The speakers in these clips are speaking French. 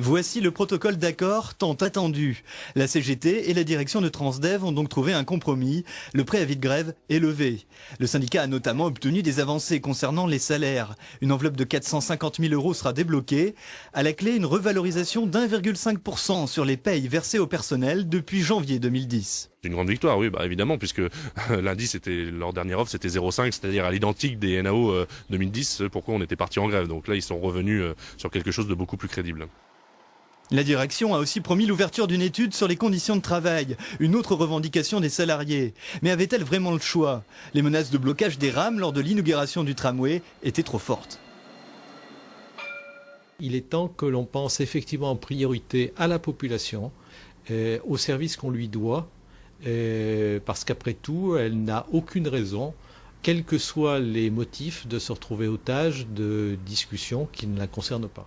Voici le protocole d'accord tant attendu. La CGT et la direction de Transdev ont donc trouvé un compromis. Le préavis de grève est levé. Le syndicat a notamment obtenu des avancées concernant les salaires. Une enveloppe de 450 000 € sera débloquée. À la clé, une revalorisation d'1,5% sur les payes versées au personnel depuis janvier 2010. C'est une grande victoire, oui, évidemment, puisque lundi, leur dernière offre, c'était 0,5, c'est-à-dire à l'identique des NAO 2010, pourquoi on était parti en grève. Donc là, ils sont revenus sur quelque chose de beaucoup plus crédible. La direction a aussi promis l'ouverture d'une étude sur les conditions de travail, une autre revendication des salariés. Mais avait-elle vraiment le choix? Les menaces de blocage des rames lors de l'inauguration du tramway étaient trop fortes. Il est temps que l'on pense effectivement en priorité à la population, au service qu'on lui doit, parce qu'après tout, elle n'a aucune raison, quels que soient les motifs, de se retrouver otage de discussions qui ne la concernent pas.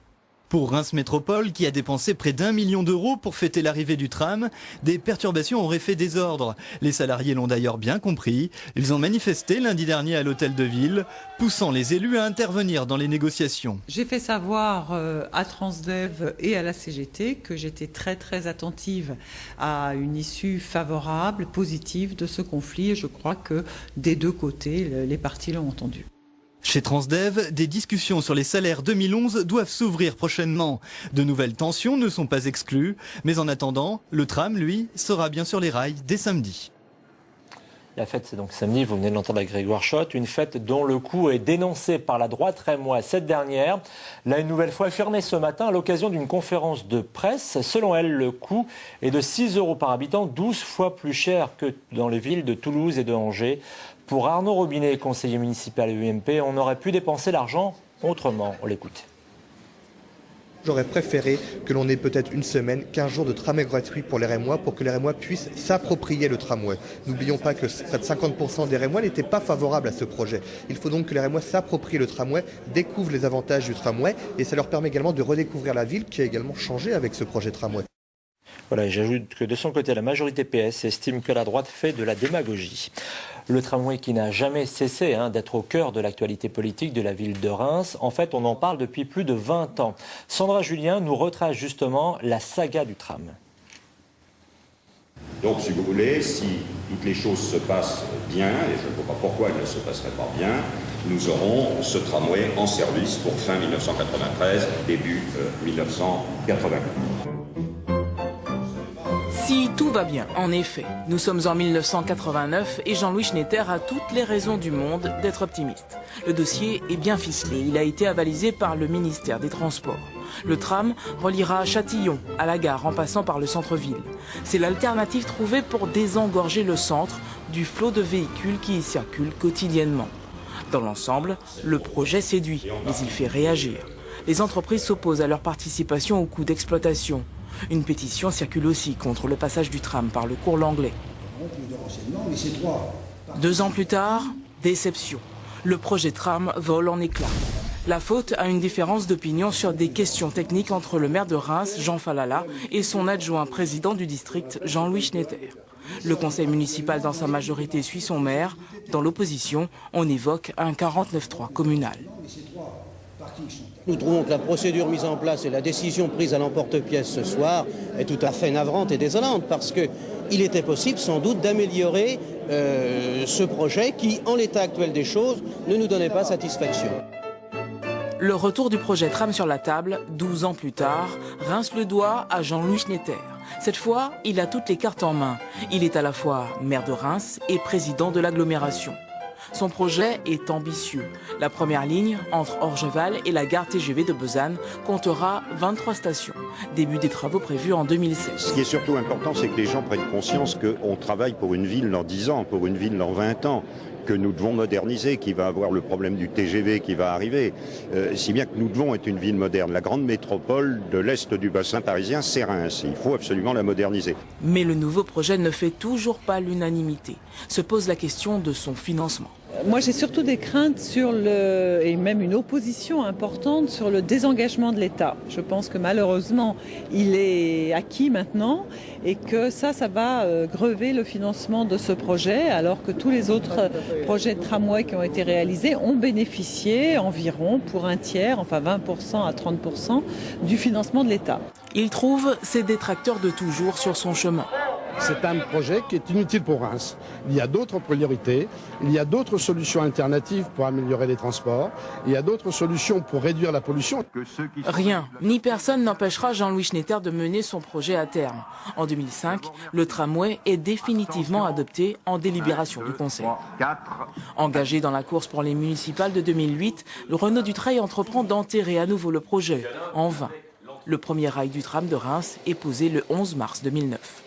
Pour Reims Métropole, qui a dépensé près d'1 million d'euros pour fêter l'arrivée du tram, des perturbations auraient fait désordre. Les salariés l'ont d'ailleurs bien compris. Ils ont manifesté lundi dernier à l'hôtel de ville, poussant les élus à intervenir dans les négociations. J'ai fait savoir à Transdev et à la CGT que j'étais très attentive à une issue favorable, positive de ce conflit. Et je crois que des deux côtés, les parties l'ont entendu. Chez Transdev, des discussions sur les salaires 2011 doivent s'ouvrir prochainement. De nouvelles tensions ne sont pas exclues, mais en attendant, le tram, lui, sera bien sur les rails dès samedi. La fête, c'est donc samedi, vous venez de l'entendre à Grégoire Schott, une fête dont le coût est dénoncé par la droite rémoise. Cette dernière l'a une nouvelle fois affirmé ce matin à l'occasion d'une conférence de presse. Selon elle, le coût est de 6 € par habitant, 12 fois plus cher que dans les villes de Toulouse et de Angers. Pour Arnaud Robinet, conseiller municipal à l'UMP, on aurait pu dépenser l'argent autrement. On l'écoute. J'aurais préféré que l'on ait peut-être une semaine, 15 jours de tramway gratuit pour les Rémois, pour que les Rémois puissent s'approprier le tramway. N'oublions pas que près de 50% des Rémois n'étaient pas favorables à ce projet. Il faut donc que les Rémois s'approprient le tramway, découvrent les avantages du tramway, et ça leur permet également de redécouvrir la ville qui a également changé avec ce projet tramway. Voilà, et j'ajoute que de son côté, la majorité PS estime que la droite fait de la démagogie. Le tramway qui n'a jamais cessé d'être au cœur de l'actualité politique de la ville de Reims. En fait, on en parle depuis plus de 20 ans. Sandra Julien nous retrace justement la saga du tram. Donc, si vous voulez, si toutes les choses se passent bien, et je ne vois pas pourquoi elles ne se passeraient pas bien, nous aurons ce tramway en service pour fin 1993, début 1980. Si tout va bien, en effet, nous sommes en 1989 et Jean-Louis Schnetter a toutes les raisons du monde d'être optimiste. Le dossier est bien ficelé, il a été avalisé par le ministère des Transports. Le tram reliera Châtillon à la gare en passant par le centre-ville. C'est l'alternative trouvée pour désengorger le centre du flot de véhicules qui y circulent quotidiennement. Dans l'ensemble, le projet séduit, mais il fait réagir. Les entreprises s'opposent à leur participation au coût d'exploitation. Une pétition circule aussi contre le passage du tram par le cours Langlais. 2 ans plus tard, déception. Le projet tram vole en éclats. La faute à une différence d'opinion sur des questions techniques entre le maire de Reims, Jean Falala, et son adjoint président du district, Jean-Louis Schnetter. Le conseil municipal dans sa majorité suit son maire. Dans l'opposition, on évoque un 49.3 communal. Nous trouvons que la procédure mise en place et la décision prise à l'emporte-pièce ce soir est tout à fait navrante et désolante parce qu'il était possible sans doute d'améliorer ce projet qui, en l'état actuel des choses, ne nous donnait pas satisfaction. Le retour du projet tram sur la table, 12 ans plus tard, rince le doigt à Jean-Louis Schnetter. Cette fois, il a toutes les cartes en main. Il est à la fois maire de Reims et président de l'agglomération. Son projet est ambitieux. La première ligne, entre Orgeval et la gare TGV de Besanne, comptera 23 stations. Début des travaux prévus en 2016. Ce qui est surtout important, c'est que les gens prennent conscience qu'on travaille pour une ville dans 10 ans, pour une ville dans 20 ans, que nous devons moderniser, qui va avoir le problème du TGV qui va arriver, si bien que nous devons être une ville moderne. La grande métropole de l'Est du bassin parisien, c'est Reims. Il faut absolument la moderniser. Mais le nouveau projet ne fait toujours pas l'unanimité. Se pose la question de son financement. Moi, j'ai surtout des craintes et même une opposition importante sur le désengagement de l'État. Je pense que malheureusement, il est acquis maintenant et que ça va grever le financement de ce projet, alors que tous les autres projets de tramway qui ont été réalisés ont bénéficié environ pour un tiers, enfin 20% à 30% du financement de l'État. Il trouve ses détracteurs de toujours sur son chemin. C'est un projet qui est inutile pour Reims. Il y a d'autres priorités, il y a d'autres solutions alternatives pour améliorer les transports, il y a d'autres solutions pour réduire la pollution. Rien, ni personne n'empêchera Jean-Louis Schnetter de mener son projet à terme. En 2005, le tramway est définitivement adopté en délibération du Conseil. Engagé dans la course pour les municipales de 2008, le Renaud Dutreil entreprend d'enterrer à nouveau le projet, en vain. Le premier rail du tram de Reims est posé le 11 mars 2009.